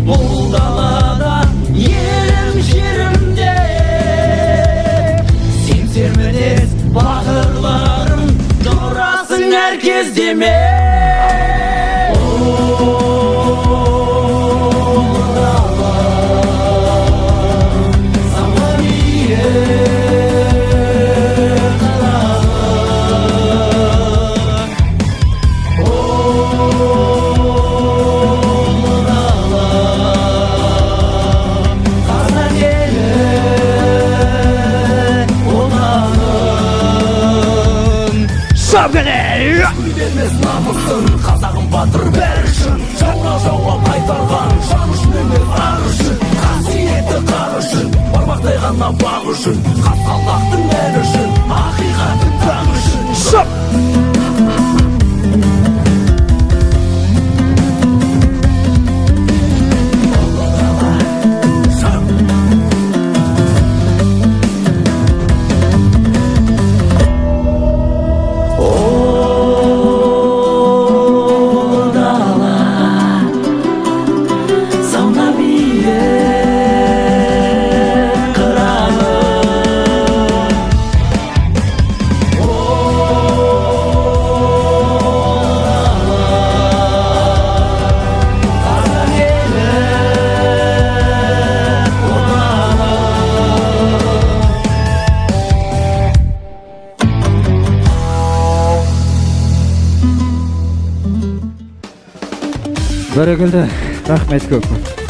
бұл далада елім жерімде. Сен сермінез бағырларым, тұрасың әр кездеме. Бермес намысын, қазағым батыр бәрі үшін. Жауға жауап қайтарған, жан үшін емес ар үшін. Қасиетті қар үшін, бармақтай ғана бақ үшін. Қасқалдақтың әр үшін, ақиқаттың таң үшін. Бәрекелді, рахмет көп.